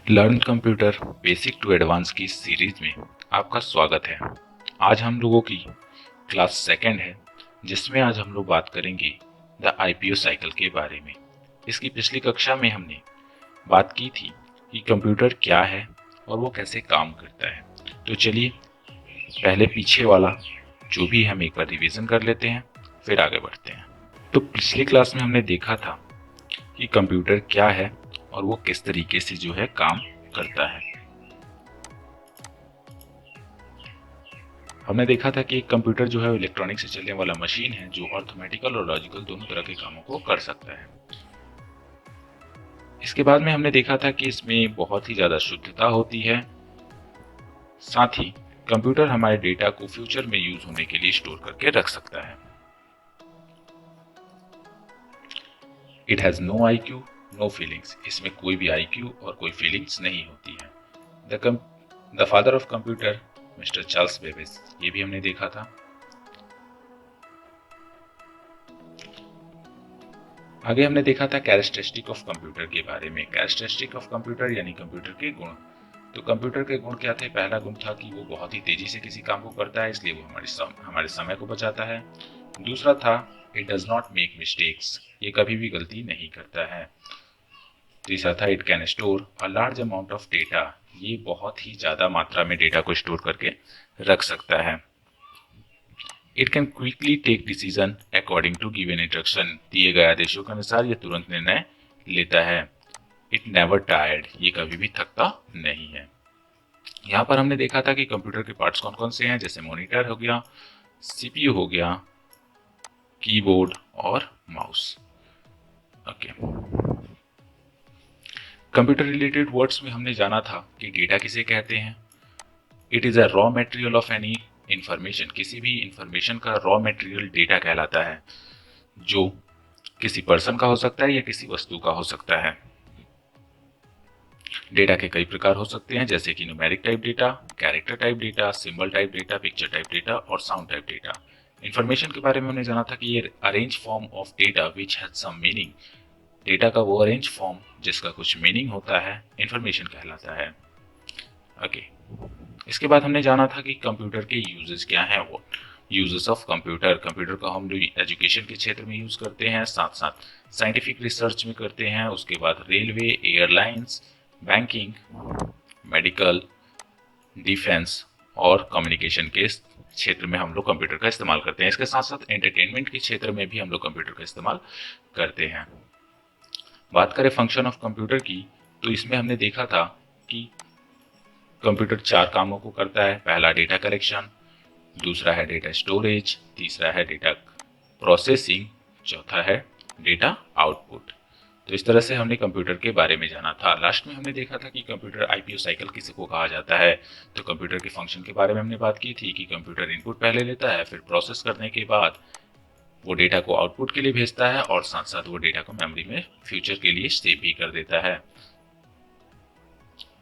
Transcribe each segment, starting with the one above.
Learn computer basic to advance की series में आपका स्वागत है। आज हम लोगों की क्लास सेकंड है, जिसमें आज हम लोग बात करेंगे द आईपीओ साइकिल के बारे में। इसकी पिछली कक्षा में हमने बात की थी कि कंप्यूटर क्या है और वो कैसे काम करता है। तो चलिए पहले पीछे वाला जो भी हम एक बार रिवीजन कर लेते हैं, फिर आगे बढ़ते हैं। तो पिछली क्लास में हमने देखा था कि कंप्यूटर क्या है और वो किस तरीके से जो है काम करता है। हमने देखा था कि एक कंप्यूटर जो है इलेक्ट्रॉनिक से चलने वाला मशीन है जो अर्थमेटिकल और लॉजिकल दोनों तरह के कामों को कर सकता है। इसके बाद में हमने देखा था कि इसमें बहुत ही ज्यादा शुद्धता होती है। साथ ही कंप्यूटर हमारे डेटा को फ्यूचर में यूज होने के लिए स्टोर करके रख सकता है। It has no IQ, no feelings. इसमें कोई भी आईक्यू और कोई फीलिंग्स नहीं होती है। The father of computer mister Charles Babbage, ये भी हमने देखा था। आगे हमने देखा था कैरेक्टरिस्टिक ऑफ कंप्यूटर के बारे में। कैरेक्टरिस्टिक ऑफ कंप्यूटर यानी कंप्यूटर के गुण। तो कंप्यूटर के गुण क्या थे? पहला गुण था कि वो बहुत ही तेजी से किसी काम को करता है, इसलिए वो हमारे समय को बचाता है। दूसरा था it does not make mistakes, ये कभी भी गलती नहीं करता है। तीसरा था it can store a large amount of data, ये बहुत ही ज्यादा मात्रा में डेटा को स्टोर करके रख सकता है। It can quickly take decision according to given instruction, दिए गए आदेशों के अनुसार ये तुरंत निर्णय लेता है। इट नेवर टायर्ड, ये कभी भी थकता नहीं है। यहाँ पर हमने देखा था कि कंप्यूटर के पार्ट्स कौन कौन से हैं, जैसे मॉनिटर हो गया, सीपीयू हो गया, कीबोर्ड और mouse. Okay, computer related words में हमने जाना था कि डेटा किसे कहते हैं। It is a raw material of any information, किसी भी इंफॉर्मेशन का रॉ मटेरियल डेटा कहलाता है, जो किसी पर्सन का हो सकता है या किसी वस्तु का हो सकता है। डेटा के कई प्रकार हो सकते हैं, जैसे कि numeric type data, character type data, symbol type data, picture type data और साउंड टाइप डेटा। इंफॉर्मेशन के बारे में हमने जाना था कि ये arrange form of data which has some meaning, data का वो अरेंज फॉर्म जिसका कुछ मीनिंग होता है इंफॉर्मेशन कहलाता है। ओके, इसके बाद हमने जाना था कि कंप्यूटर के यूजेस क्या हैं। वो यूजेस ऑफ कंप्यूटर, कंप्यूटर का हम एजुकेशन के क्षेत्र में यूज करते हैं, साथ साथ साइंटिफिक रिसर्च में करते हैं। उसके बाद railway, airlines, banking, medical, defence और कम्युनिकेशन के क्षेत्र में हम लोग कंप्यूटर का इस्तेमाल करते हैं। इसके साथ साथ एंटरटेनमेंट के क्षेत्र में भी हम लोग कंप्यूटर का इस्तेमाल करते हैं। बात करें फंक्शन ऑफ कंप्यूटर की, तो इसमें हमने देखा था कि कंप्यूटर 4 कामों को करता है। पहला डेटा कलेक्शन, दूसरा है डेटा स्टोरेज, तीसरा है डेटा प्रोसेसिंग, चौथा है डेटा आउटपुट। तो इस तरह से हमने कंप्यूटर के बारे में जाना था। लास्ट में हमने देखा था कि कंप्यूटर आईपीओ साइकिल किसको कहा जाता है। तो कंप्यूटर के फंक्शन के बारे में हमने बात की थी कि कंप्यूटर इनपुट पहले लेता है, फिर प्रोसेस करने के बाद वो डेटा को आउटपुट के लिए भेजता है और साथ साथ वो डेटा को मेमोरी में फ्यूचर के लिए सेव भी कर देता है।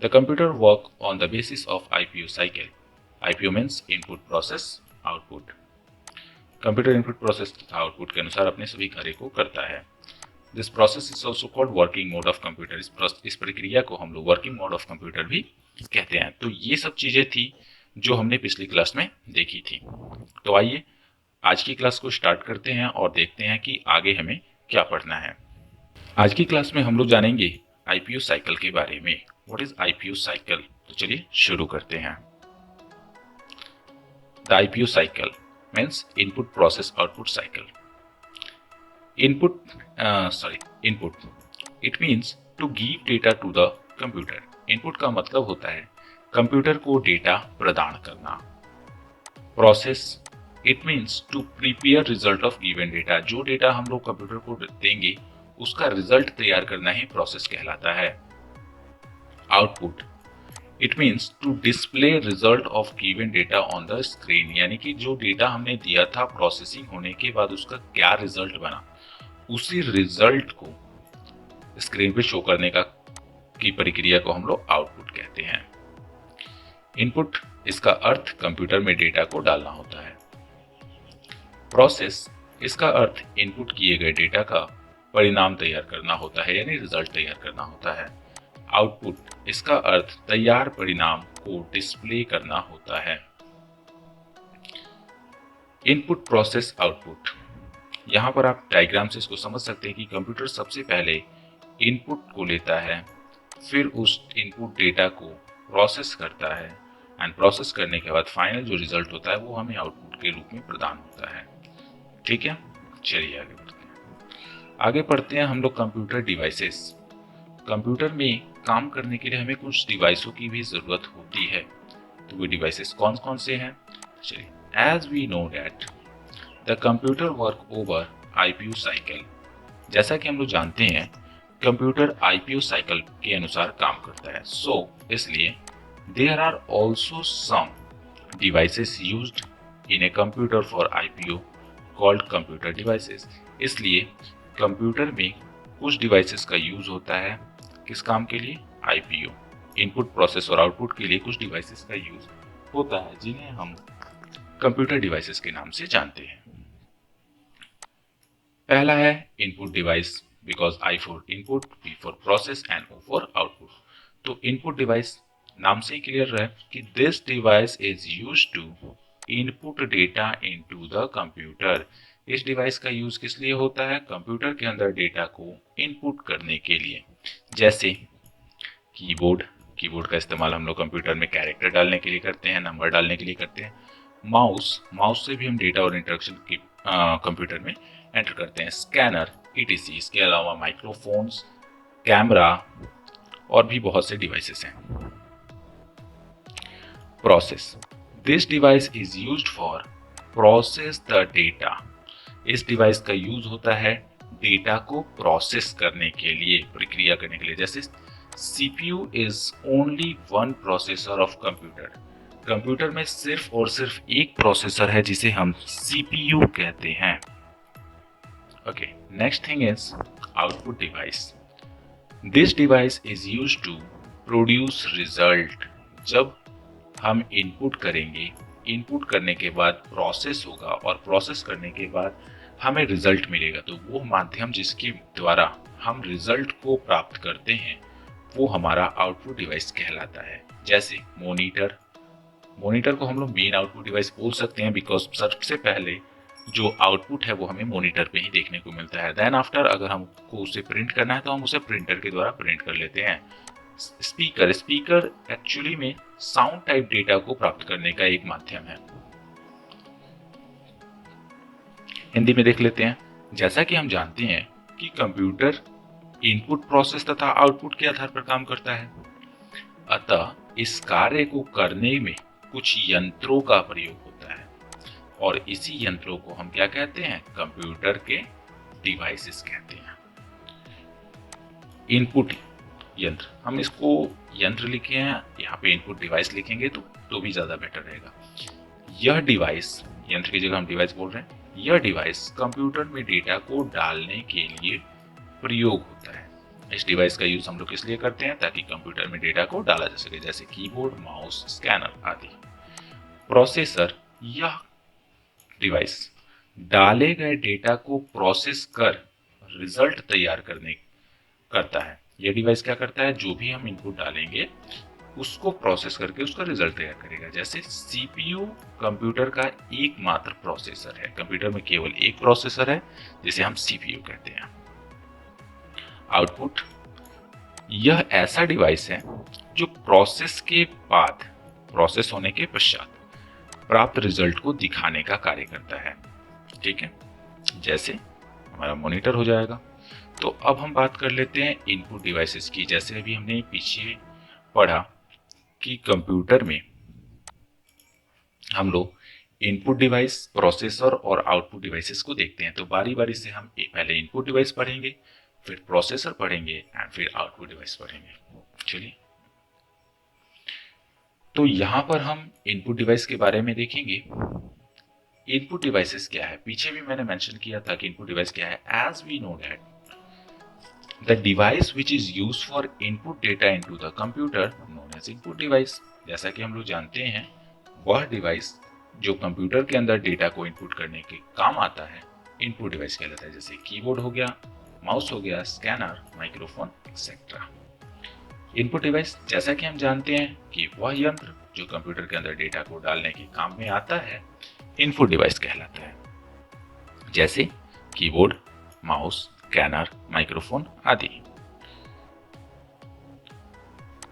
The computer work on the basis of IPO cycle. IPO means input process output. Computer input process तथा आउटपुट के अनुसार अपने सभी कार्य को करता है। This process is also called working mode of computer. इस प्रक्रिया को हम लोग वर्किंग मोड ऑफ कंप्यूटर भी कहते हैं। तो ये सब चीजें थी जो हमने पिछली क्लास में देखी थी। तो आइए आज की क्लास को स्टार्ट करते हैं और देखते हैं कि आगे हमें क्या पढ़ना है। आज की क्लास में हम लोग जानेंगे आईपीओ साइकिल के बारे में। What is IPO cycle? तो चलिए शुरू करते हैं। The IPO cycle means input process output cycle. Input it means to give data to the computer. Input का मतलब होता है कंप्यूटर को डेटा प्रदान करना। Process it means to prepare result of given data. जो डेटा हम लोग कंप्यूटर को देंगे उसका रिजल्ट तैयार करना ही प्रोसेस कहलाता है। Output it means to display result of given data on the screen, यानी कि जो डेटा हमने दिया था प्रोसेसिंग होने के बाद उसका क्या रिजल्ट बना, उसी रिजल्ट को स्क्रीन पे शो करने की प्रक्रिया को हम लोग आउटपुट कहते हैं। इनपुट, इसका अर्थ कंप्यूटर में डेटा को डालना होता है। प्रोसेस, इसका अर्थ इनपुट किए गए डेटा का परिणाम तैयार करना होता है, यानी रिजल्ट तैयार करना होता है। आउटपुट इसका अर्थ तैयार परिणाम को डिस्प्ले करना होता है। इनपुट प्रोसेस आउटपुट, यहाँ पर आप डायग्राम से इसको समझ सकते हैं कि कंप्यूटर सबसे पहले इनपुट को लेता है, फिर उस इनपुट डेटा को प्रोसेस करता है एंड प्रोसेस करने के बाद फाइनल जो रिजल्ट होता है वो हमें आउटपुट के रूप में प्रदान होता है। ठीक है, चलिए आगे बढ़ते हैं। आगे पढ़ते हैं हम लोग कंप्यूटर डिवाइसेस। कंप्यूटर में काम करने के लिए हमें कुछ डिवाइसों की भी जरूरत होती है, तो वो डिवाइसेस कौन कौन से हैं? चलिए, as we know that the computer work over IPU cycle. जैसा कि हम लोग जानते हैं कंप्यूटर आईपीयू साइकिल के अनुसार काम करता है। इसलिए there are also some devices used in a computer for IPU called computer devices. इसलिए कंप्यूटर में कुछ डिवाइसेस का यूज होता है किस काम के लिए? आईपीयू, इनपुट प्रोसेस और आउटपुट के लिए कुछ डिवाइसेस का यूज होता है जिन्हें हम कंप्यूटर डिवाइसेस के नाम से जानते हैं। पहला है input device, because I for input, P for process and O for output. तो इनपुट डिवाइस नाम से क्लियर है कि this device is used to input data into the computer. इस डिवाइस का यूज किस लिए होता है? कंप्यूटर के अंदर डेटा को इनपुट करने के लिए। जैसे कीबोर्ड, कीबोर्ड का इस्तेमाल हम लोग कंप्यूटर में कैरेक्टर डालने के लिए करते हैं, नंबर डालने के लिए करते हैं। माउस, माउस से भी हम डेटा और इंटरेक्शन की कंप्यूटर में एंटर करते हैं। Scanner, etc. इसके अलावा माइक्रोफोन्स, कैमरा और भी बहुत से डिवाइसेस हैं। Process, this device is used for process the data. इस डिवाइस का यूज होता है डेटा को प्रोसेस करने के लिए, प्रक्रिया करने के लिए। जैसे CPU is only one processor of computer. Computer में सिर्फ और सिर्फ एक प्रोसेसर है जिसे हम सीपीयू कहते हैं। Okay, next thing is output device. This device is used to produce result. जब हम इनपुट करेंगे, इनपुट करने के बाद प्रोसेस होगा और प्रोसेस करने के बाद हमें रिजल्ट मिलेगा, तो वो माध्यम जिसके द्वारा हम रिजल्ट को प्राप्त करते हैं वो हमारा आउटपुट डिवाइस कहलाता है। जैसे मॉनिटर, मॉनिटर को हम लोग मेन आउटपुट डिवाइस बोल सकते हैं बिकॉज सबसे पहले जो आउटपुट है वो हमें मॉनिटर पे ही देखने को मिलता है। देन आफ्टर अगर हमको उसे प्रिंट करना है तो हम उसे प्रिंटर के द्वारा प्रिंट कर लेते हैं। स्पीकर, स्पीकर एक्चुअली में साउंड टाइप डेटा को प्राप्त करने का एक माध्यम है। हिंदी में देख लेते हैं। जैसा कि हम जानते हैं कि कंप्यूटर इनपुट प्रोसेस तथा आउटपुट के आधार पर काम करता है, अतः इस कार्य को करने में कुछ यंत्रों का प्रयोग होता है और इसी यंत्रों को हम क्या कहते हैं? कंप्यूटर के डिवाइसेस कहते हैं। इनपुट यंत्र, हम इसको यंत्र लिखे हैं, यहाँ पे इनपुट डिवाइस लिखेंगे तो भी ज्यादा बेटर रहेगा। यह डिवाइस, यंत्र की जगह हम डिवाइस बोल रहे हैं, यह डिवाइस कंप्यूटर में डेटा को डालने के लिए प्रयोग होता है। इस डिवाइस का यूज हम लोग इसलिए करते हैं ताकि कंप्यूटर में डेटा को डाला जा सके, जैसे कीबोर्ड, माउस, स्कैनर आदि। प्रोसेसर, यह डिवाइस डाले गए डेटा को प्रोसेस कर रिजल्ट तैयार करता है। यह डिवाइस क्या करता है? जो भी हम इनपुट डालेंगे उसको प्रोसेस करके उसका रिजल्ट तैयार करेगा। जैसे सीपीयू कंप्यूटर का एकमात्र प्रोसेसर है, कंप्यूटर में केवल एक प्रोसेसर है जिसे हम सीपीयू कहते हैं। आउटपुट, यह ऐसा डिवाइस है जो प्रोसेस के बाद, प्रोसेस होने के पश्चात प्राप्त रिजल्ट को दिखाने का कार्य करता है। ठीक है, जैसे हमारा मॉनिटर हो जाएगा। तो अब हम बात कर लेते हैं इनपुट डिवाइसेस की। जैसे अभी हमने पीछे पढ़ा कि कंप्यूटर में हम लोग इनपुट डिवाइस, प्रोसेसर और आउटपुट डिवाइसेस को देखते हैं, तो बारी बारी से हम पहले इनपुट डिवाइस पढ़ेंगे, फिर प्रोसेसर पढ़ेंगे एंड फिर आउटपुट डिवाइस पढ़ेंगे। चलिए, तो यहां पर हम इनपुट डिवाइस के बारे में देखेंगे। इनपुट डिवाइसेस क्या है? पीछे भी मैंने मेंशन किया था कि इनपुट डिवाइस क्या है। As we know that the device which is used for input data into the computer known as input device. जैसा कि हम लोग जानते हैं वह डिवाइस जो कंप्यूटर के अंदर डेटा को इनपुट करने के काम आता है इनपुट डिवाइस कहलाता है। जैसे कीबोर्ड हो गया, माउस हो गया, scanner, microphone etcetera. Input device जैसा कि हम जानते हैं कि वह यंत्र जो कंप्यूटर के अंदर डेटा को डालने के काम में आता है इनपुट डिवाइस कहलाता है, जैसे कीबोर्ड, माउस, स्कैनर, माइक्रोफोन आदि।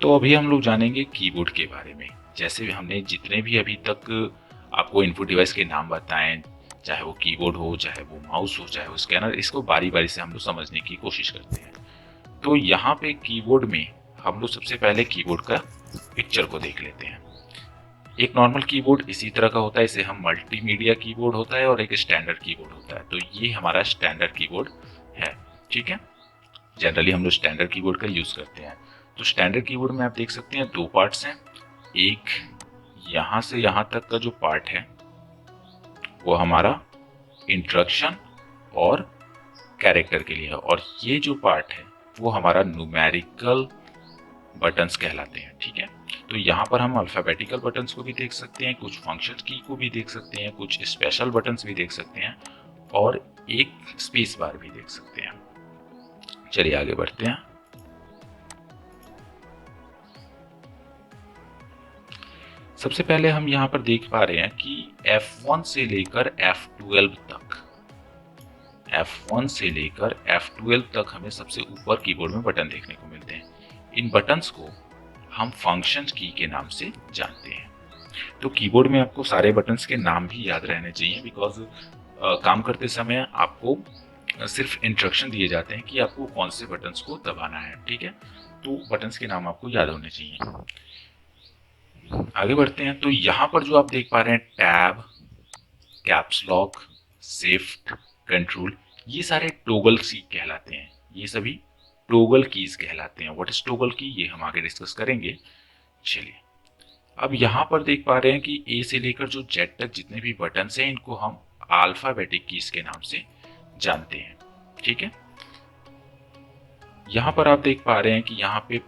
तो अभी हम लोग जानेंगे कीबोर्ड के बारे में। जैसे हमने जितने भी अभी तक आपको इनपुट डिवाइस के नाम बताएं, चाहे वो कीबोर्ड हो, चाहे वो माउस हो, चाहे वो स्कैनर, इसको बारी बारी से हम लोग समझने की कोशिश करते हैं। तो यहाँ पे कीबोर्ड में हम लोग सबसे पहले कीबोर्ड का पिक्चर को देख लेते हैं। एक नॉर्मल कीबोर्ड इसी तरह का होता है, इसे हम मल्टीमीडिया कीबोर्ड होता है, और एक स्टैंडर्ड कीबोर्ड होता है। तो ये हमारा स्टैंडर्ड कीबोर्ड है, ठीक है। जनरली हम लोग स्टैंडर्ड कीबोर्ड का यूज करते हैं। तो स्टैंडर्ड कीबोर्ड में आप देख सकते हैं दो पार्ट्स हैं। एक यहां से यहां तक का जो पार्ट है वो हमारा इंस्ट्रक्शन और कैरेक्टर के लिए है, और ये जो पार्ट है वो हमारा न्यूमेरिकल बटन्स कहलाते हैं, ठीक है। तो यहाँ पर हम अल्फाबेटिकल बटन्स को भी देख सकते हैं, कुछ फंक्शन की को भी देख सकते हैं, कुछ स्पेशल बटन्स भी देख सकते हैं, और एक स्पेस बार भी देख सकते हैं। चलिए आगे बढ़ते हैं। सबसे पहले हम यहाँ पर देख पा रहे हैं कि F1 से लेकर F12 तक, F1 से लेकर F12 तक हमें सबसे ऊपर कीबोर्ड में बटन देखने को मिलते हैं। इन बटन्स को हम फंक्शन की के नाम से जानते हैं। तो कीबोर्ड में आपको सारे बटन्स के नाम भी याद रहने चाहिए, बिकॉज काम करते समय आपको सिर्फ इंस्ट्रक्शन दिए जाते हैं कि आपको कौन से बटन्स को दबाना है, ठीक है। तो बटन्स के नाम आपको याद होने चाहिए। आगे बढ़ते हैं। तो यहाँ पर जो आप देख पा रहे हैं tab, caps lock, shift, control, ये सारे टोगल की कहलाते हैं। ये सभी टोगल कीज कहलाते हैं। व्हाट इज टोगल की, ये हम आगे डिस्कस करेंगे। चलिए अब यहाँ पर देख पा रहे हैं कि ए से लेकर जो जेड तक जितने भी बटन हैं इनको हम अल्फाबेटिक कीज के नाम से जानते हैं, ठीक है। यहाँ पर आप देख पा रहे हैं कि यहाँ पे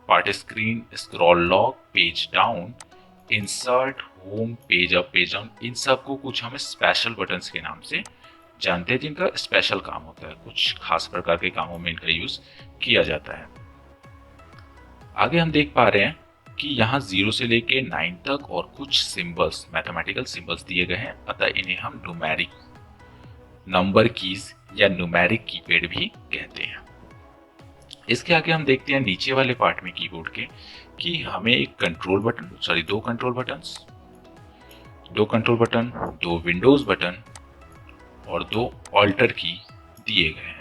print screen, scroll lock, page down, insert, home, page up, page down, इन सबको कुछ हम स्पेशल बटन्स के नाम से जानते हैं, जिनका स्पेशल काम होता है, कुछ खास प्रकार के कामों में इनका यूज किया जाता है। आगे हम देख पा रहे हैं कि यहाँ 0 से लेके 9 तक और कुछ सिंबल्स, मैथमेटिकल सिंबल्स दिए गए हैं, अतः इन्हें हम न्यूमेरिक नंबर कीज या न्यूमेरिक कीपैड भी कहते हैं। इसके आगे हम देखते हैं नीचे वाले पार्ट में कीबोर्ड के कि हमें एक कंट्रोल बटन, सॉरी दो कंट्रोल बटन, दो विंडोज बटन और दो ऑल्टर की दिए गए हैं,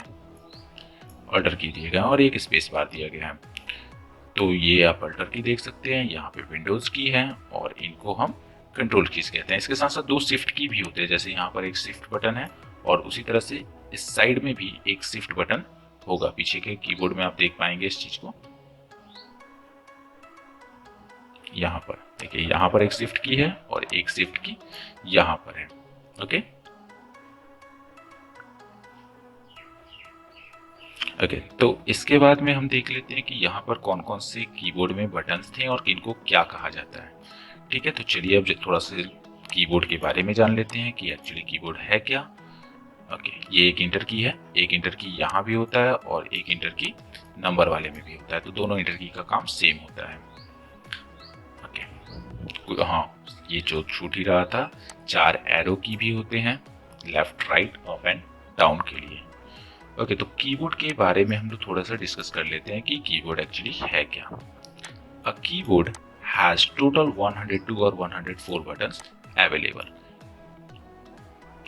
और एक स्पेस बार दिया गया है। तो ये आप अल्टर की देख सकते हैं, यहाँ पे विंडोज की है और इनको हम कंट्रोल कीज कहते हैं। इसके साथ साथ दो शिफ्ट की भी होते हैं, जैसे यहाँ पर एक शिफ्ट बटन है और उसी तरह से इस साइड में भी एक शिफ्ट बटन होगा। पीछे के कीबोर्ड में आप देख पाएंगे इस चीज को। यहाँ पर देखिए, यहाँ पर एक शिफ्ट की है और एक शिफ्ट की यहाँ पर है, ओके। तो इसके बाद में हम देख लेते हैं कि यहाँ पर कौन कौन से कीबोर्ड में बटन्स थे और किनको क्या कहा जाता है, ठीक है। तो चलिए अब थोड़ा सा कीबोर्ड के बारे में जान लेते हैं कि एक्चुअली कीबोर्ड है क्या। ये एक इंटर की है, एक इंटर की यहाँ भी होता है और एक इंटर की नंबर वाले में भी होता है, तो दोनों इंटर की का काम सेम होता है। हाँ, ये जो छूट ही रहा था, 4 एरो की भी होते हैं, left, right, up and down के लिए। तो कीबोर्ड के बारे में हम लोग थोड़ा सा डिस्कस कर लेते हैं कि कीबोर्ड एक्चुअली है क्या। अ कीबोर्ड हैज टोटल 102 और 104 बटन्स अवेलेबल।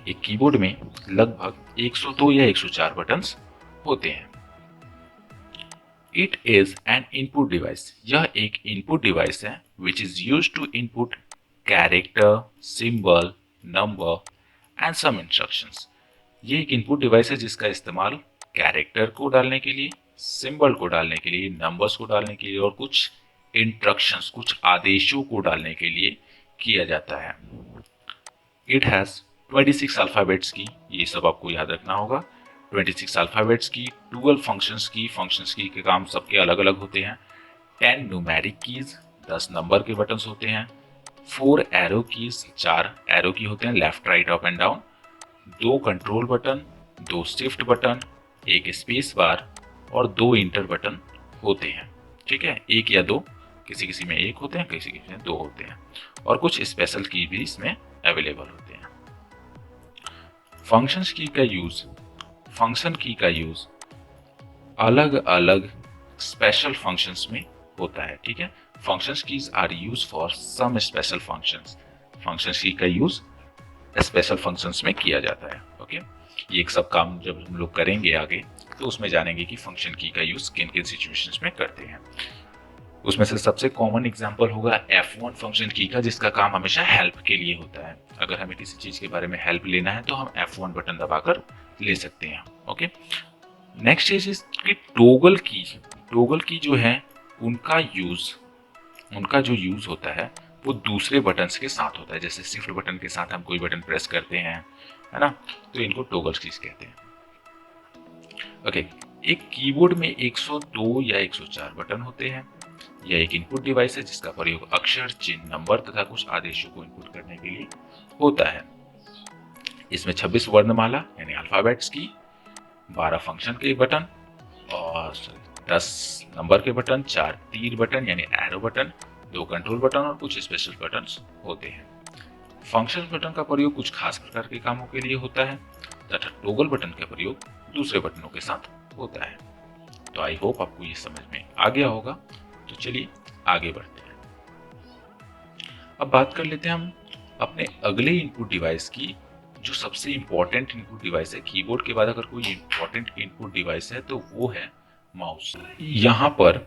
एक कीबोर्ड में लगभग 102 या 104 बटन्स होते हैं। It is an input device, यह एक इनपुट डिवाइस है which is use to input character, symbol, number and some instructions. ये एक इनपुट डिवाइस है जिसका इस्तेमाल कैरेक्टर को डालने के लिए, सिंबल को डालने के लिए, नंबर्स को डालने के लिए और कुछ इंस्ट्रक्शंस, कुछ आदेशों को डालने के लिए किया जाता है। इट हैज 26 अल्फाबेट्स की, ये सब आपको याद रखना होगा। 26 अल्फाबेट्स की, 12 फंक्शंस की के काम सबके अलग अलग होते हैं। 10 न्यूमेरिक कीज, 10 नंबर के बटन्स होते हैं। 4 एरो कीज, 4 एरो की होते हैं, left, right, up and down. 2 control button, 2 shift button, एक स्पेस बार और 2 इंटर बटन होते हैं, ठीक है, एक या दो, किसी किसी में एक होते हैं, किसी किसी में दो होते हैं, और कुछ स्पेशल की भी इसमें अवेलेबल होते हैं। फंक्शंस की का यूज, फंक्शन की का यूज अलग अलग स्पेशल फंक्शंस में होता है। ठीक है, functions keys are use for some special functions, functions key का यूज स्पेशल फंक्शंस में किया जाता है। ओके, ये एक सब काम जब हम लोग करेंगे आगे तो उसमें जानेंगे कि फंक्शन की का यूज किन किन सिचुएशंस में करते हैं। उसमें से सबसे कॉमन एग्जांपल होगा F1 फंक्शन की का, जिसका काम हमेशा हेल्प के लिए होता है। अगर हमें किसी चीज के बारे में हेल्प लेना है तो हम F1 बटन दबाकर ले सकते हैं। ओके, नेक्स्ट चीज इज कि टोगल की, टोगल की जो है उनका जो यूज होता है वो दूसरे बटन्स के साथ होता है। जैसे शिफ्ट बटन के साथ हम कोई बटन प्रेस करते हैं, है ना, तो इनको टोगल कीज कहते हैं। ओके, एक कीबोर्ड में 102 या 104 बटन होते हैं। यह एक इनपुट डिवाइस है जिसका प्रयोग अक्षर, चिन्ह, नंबर तथा कुछ आदेशों को इनपुट करने के लिए होता है। इसमें 26 वर्णमाला यानी अल्फाबेट्स की, 12 फंक्शन के बटन और 10 नंबर के बटन, 4 तीर बटन यानी एरो बटन, 2 कंट्रोल बटन और कुछ स्पेशल बटन्स होते हैं। फंक्शन बटन का प्रयोग कुछ खास प्रकार के कामों के लिए होता है तथा टोगल बटन का प्रयोग दूसरे बटनों के साथ होता है। तो आई होप आपको ये समझ में आ गया होगा। तो चलिए आगे बढ़ते हैं। अब बात कर लेते हैं हम अपने अगले इनपुट डिवाइस की, जो सबसे इंपॉर्टेंट इनपुट डिवाइस है। कीबोर्ड के बाद अगर कोई इंपॉर्टेंट इनपुट डिवाइस है तो वो है माउस। यहाँ पर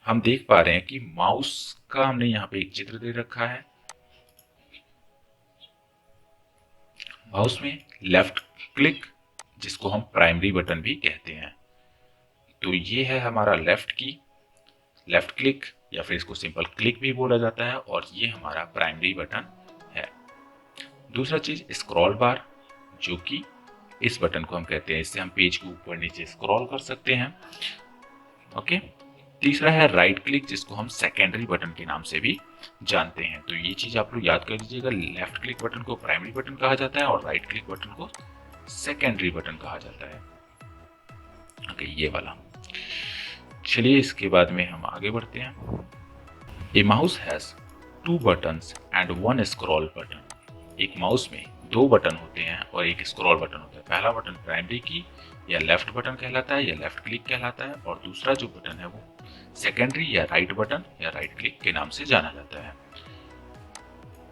हम देख पा रहे हैं कि माउस का हमने यहाँ पे एक चित्र दे रखा है। माउस में लेफ्ट क्लिक, जिसको हम प्राइमरी बटन भी कहते हैं, तो ये है हमारा लेफ्ट क्लिक, या फिर इसको सिंपल क्लिक भी बोला जाता है, और ये हमारा प्राइमरी बटन है। दूसरा चीज स्क्रॉल बार, जो कि इस बटन को हम कहते हैं, इससे हम पेज को ऊपर नीचे स्क्रॉल कर सकते हैं। ओके, तीसरा है राइट क्लिक, जिसको हम सेकेंडरी बटन के नाम से भी जानते हैं। तो ये चीज आप लोग याद कर लीजिएगा, लेफ्ट क्लिक बटन को प्राइमरी बटन कहा जाता है और राइट क्लिक बटन को सेकेंडरी बटन कहा जाता है। ओके, ये वाला। चलिए इसके बाद में हम आगे बढ़ते हैं। ए mouse has 2 buttons and 1 scroll button. एक माउस में 2 बटन होते हैं और एक स्क्रॉल बटन होता है। पहला बटन प्राइमरी की या लेफ्ट बटन कहलाता है या लेफ्ट क्लिक कहलाता है, और दूसरा जो बटन है वो सेकेंडरी या राइट बटन या राइट क्लिक के नाम से जाना जाता है।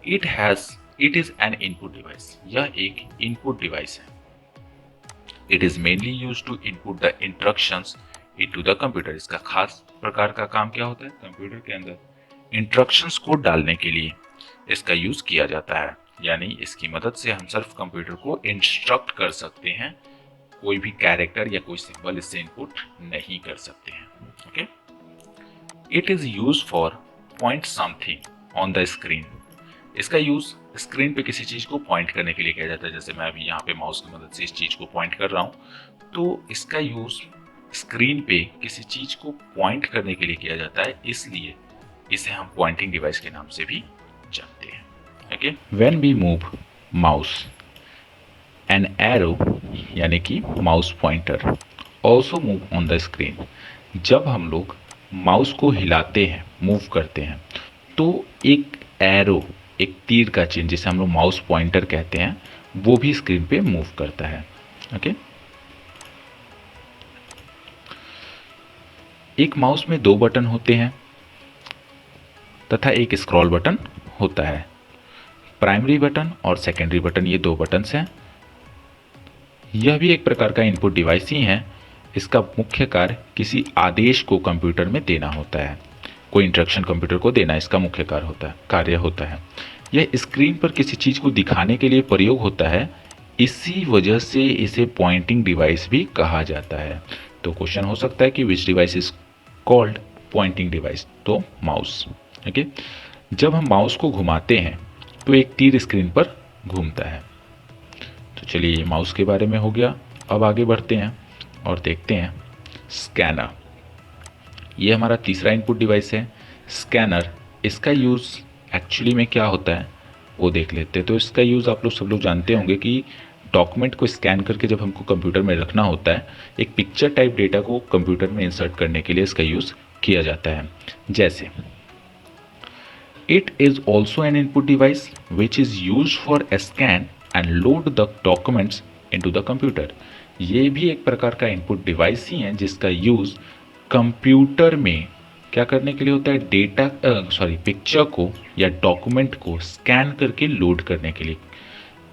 It is an input device. यह एक इनपुट डिवाइस है। It is mainly use to input the instructions into the computer. इसका खास प्रकार का काम क्या होता है, कंप्यूटर के अंदर इंस्ट्रक्शंस को डालने के लिए इसका यूज किया जाता है। यानी इसकी मदद से हम सिर्फ कंप्यूटर को इंस्ट्रक्ट कर सकते हैं, कोई भी कैरेक्टर या कोई सिंबल इससे इनपुट नहीं कर सकते हैं। Okay, it is use for point something on the screen. इसका यूज स्क्रीन पे किसी चीज को पॉइंट करने के लिए किया जाता है। जैसे मैं अभी यहाँ पे माउस की मदद से इस चीज को पॉइंट कर रहा हूँ, तो इसका यूज स्क्रीन पे किसी चीज को पॉइंट करने के लिए किया जाता है, इसलिए इसे हम पॉइंटिंग डिवाइस के नाम से भी जानते हैं। Okay, when we move mouse an arrow यानी कि mouse pointer also move on the screen. जब हम लोग माउस को हिलाते हैं, मूव करते हैं, तो एक एरो, एक तीर का चिन्ह जिसे हम लोग माउस पॉइंटर कहते हैं, वो भी स्क्रीन पे मूव करता है। ओके, एक माउस में 2 बटन होते हैं तथा एक स्क्रॉल बटन होता है। प्राइमरी बटन और सेकेंडरी बटन, ये 2 बटन्स हैं। यह भी एक प्रकार का इनपुट डिवाइस ही है। इसका मुख्य कार्य किसी आदेश को कंप्यूटर में देना होता है, कोई इंस्ट्रक्शन कंप्यूटर को देना इसका मुख्य कार्य होता है। यह स्क्रीन पर किसी चीज़ को दिखाने के लिए प्रयोग होता है, इसी वजह से इसे पॉइंटिंग डिवाइस भी कहा जाता है। तो क्वेश्चन हो सकता है कि विच device is called pointing device, तो माउस। ओके, जब हम माउस को घुमाते हैं तो एक तीर स्क्रीन पर घूमता है। तो चलिए, ये माउस के बारे में हो गया। अब आगे बढ़ते हैं और देखते हैं स्कैनर। ये हमारा तीसरा इनपुट डिवाइस है, स्कैनर। इसका यूज़ एक्चुअली में क्या होता है वो देख लेते हैं। तो इसका यूज़ आप लोग सब लोग जानते होंगे कि डॉक्यूमेंट को स्कैन करके जब हमको कंप्यूटर में रखना होता है, एक पिक्चर टाइप डेटा को कंप्यूटर में इंसर्ट करने के लिए इसका यूज़ किया जाता है। जैसे it is also an input device which is use for scan and load the documents into the computer. ये भी एक प्रकार का इनपुट डिवाइस ही है जिसका यूज कंप्यूटर में क्या करने के लिए होता है, डेटा पिक्चर को या डॉक्यूमेंट को स्कैन करके लोड करने के लिए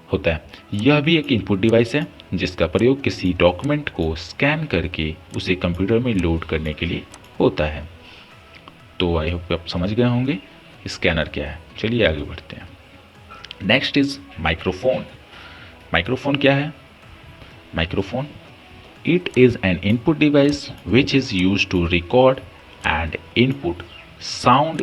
होता है। यह भी एक इनपुट डिवाइस है जिसका प्रयोग किसी डॉक्यूमेंट को स्कैन करके उसे कंप्यूटर में लोड करने के लिए होता है। तो आई होप आप समझ गए होंगे स्कैनर क्या है। चलिए आगे बढ़ते हैं। Next is microphone. माइक्रोफोन क्या है? Microphone it is an input device which is use to record and input sound.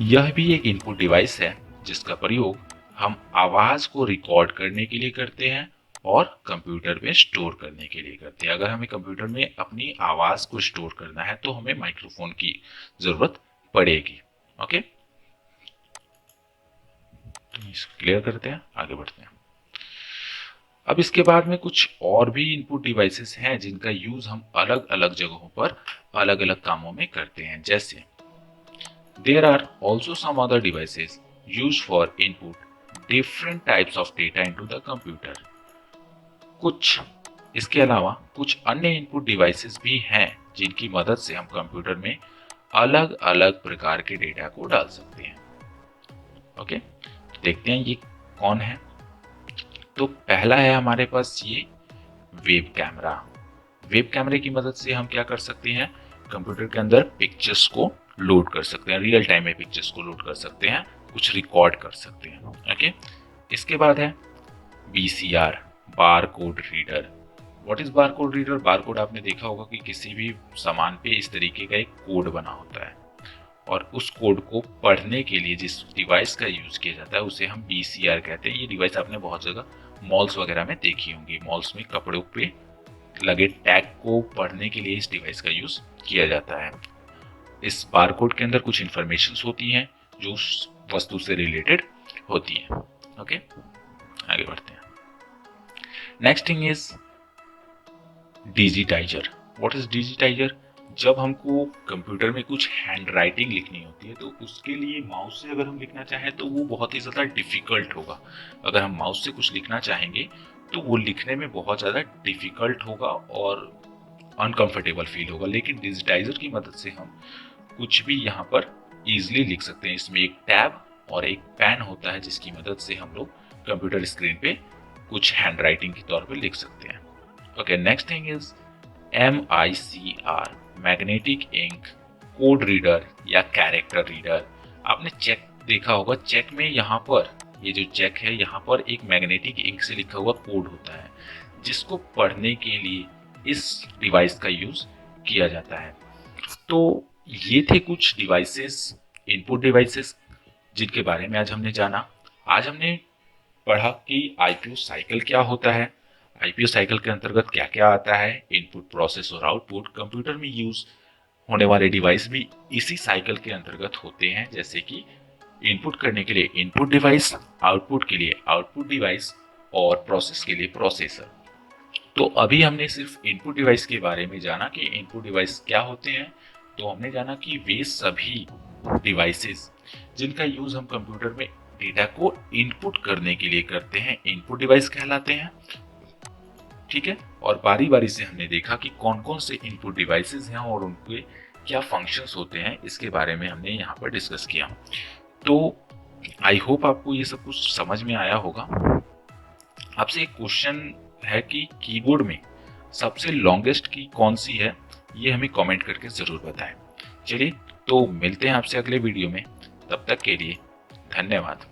यह भी एक इनपुट डिवाइस है जिसका प्रयोग हम आवाज को रिकॉर्ड करने के लिए करते हैं और कंप्यूटर में स्टोर करने के लिए करते हैं। अगर हमें कंप्यूटर में अपनी आवाज को स्टोर करना है तो हमें माइक्रोफोन की जरूरत पड़ेगी। ओके, तो इसको क्लियर करते हैं, आगे बढ़ते हैं। अब इसके बाद में कुछ और भी इनपुट डिवाइसेस हैं जिनका यूज हम अलग अलग जगहों पर अलग अलग कामों में करते हैं। जैसे there are also some other devices use for input different types of data into the computer. कुछ इसके अलावा कुछ अन्य इनपुट डिवाइसेस भी हैं जिनकी मदद से हम कंप्यूटर में अलग अलग प्रकार के डेटा को डाल सकते हैं। ओके, तो देखते हैं ये कौन है। तो पहला है हमारे पास ये वेब कैमरा। वेब कैमरे की मदद से हम क्या कर सकते हैं, कंप्यूटर के अंदर पिक्चर्स को लोड कर सकते हैं, रियल टाइम में पिक्चर्स को लोड कर सकते हैं, कुछ रिकॉर्ड कर सकते हैं। ओके, इसके बाद है VCR, bar code reader. What is bar code reader? Bar code आपने देखा होगा कि किसी भी सामान पे इस तरीके का एक कोड बना होता है और उस कोड को पढ़ने के लिए जिस डिवाइस का यूज किया जाता है उसे हम VCR कहते हैं। ये डिवाइस आपने बहुत जगह मॉल्स वगैरह में देखी होंगी। मॉल्स में कपड़ों पे लगे टैग को पढ़ने के लिए इस डिवाइस का यूज किया जाता है। इस बारकोड के अंदर कुछ इंफॉर्मेशन होती हैं जो उस वस्तु से रिलेटेड होती हैं। ओके, आगे बढ़ते हैं। Next thing is digitiser. What is digitiser? जब हमको कंप्यूटर में कुछ हैंड राइटिंग लिखनी होती है तो उसके लिए माउस से अगर हम लिखना चाहें तो वो बहुत ही ज़्यादा डिफ़िकल्ट होगा। अगर हम माउस से कुछ लिखना चाहेंगे तो वो लिखने में बहुत ज़्यादा डिफ़िकल्ट होगा और अनकंफर्टेबल फील होगा। लेकिन डिजिटाइजर की मदद से हम कुछ भी यहाँ पर ईजिली लिख सकते हैं। इसमें एक टैब और एक पेन होता है जिसकी मदद से हम लोग कंप्यूटर स्क्रीन पे कुछ हैंड राइटिंग के तौर पे लिख सकते हैं। Okay, next thing is MICR, magnetic ink code reader या कैरेक्टर रीडर। आपने चेक देखा होगा, चेक में यहाँ पर ये जो चेक है यहाँ पर एक मैग्नेटिक इंक से लिखा हुआ कोड होता है जिसको पढ़ने के लिए इस डिवाइस का यूज किया जाता है। तो ये थे कुछ डिवाइसेस, इनपुट डिवाइसेस जिनके बारे में आज हमने जाना। आज हमने पढ़ा कि IPO साइकिल क्या होता है, IPO साइकिल के अंतर्गत क्या क्या आता है, इनपुट, प्रोसेस और आउटपुट। कंप्यूटर में यूज होने वाले डिवाइस भी इसी साइकिल के अंतर्गत होते हैं, जैसे कि इनपुट करने के लिए इनपुट डिवाइस, आउटपुट के लिए आउटपुट डिवाइस और प्रोसेस के लिए प्रोसेसर। तो अभी हमने सिर्फ इनपुट डिवाइस के बारे में जाना कि इनपुट डिवाइस क्या होते हैं। तो हमने जाना कि वे सभी डिवाइसेस जिनका यूज हम कंप्यूटर में डेटा को इनपुट करने के लिए करते हैं इनपुट डिवाइस कहलाते हैं। ठीक है, और बारी बारी से हमने देखा कि कौन कौन से इनपुट डिवाइसेस हैं और उनके क्या फंक्शंस होते हैं, इसके बारे में हमने यहाँ पर डिस्कस किया। तो आई होप आपको ये सब कुछ समझ में आया होगा। आपसे एक क्वेश्चन है कि कीबोर्ड में सबसे लॉन्गेस्ट की कौन सी है, ये हमें कमेंट करके ज़रूर बताएं। चलिए, तो मिलते हैं आपसे अगले वीडियो में। तब तक के लिए धन्यवाद।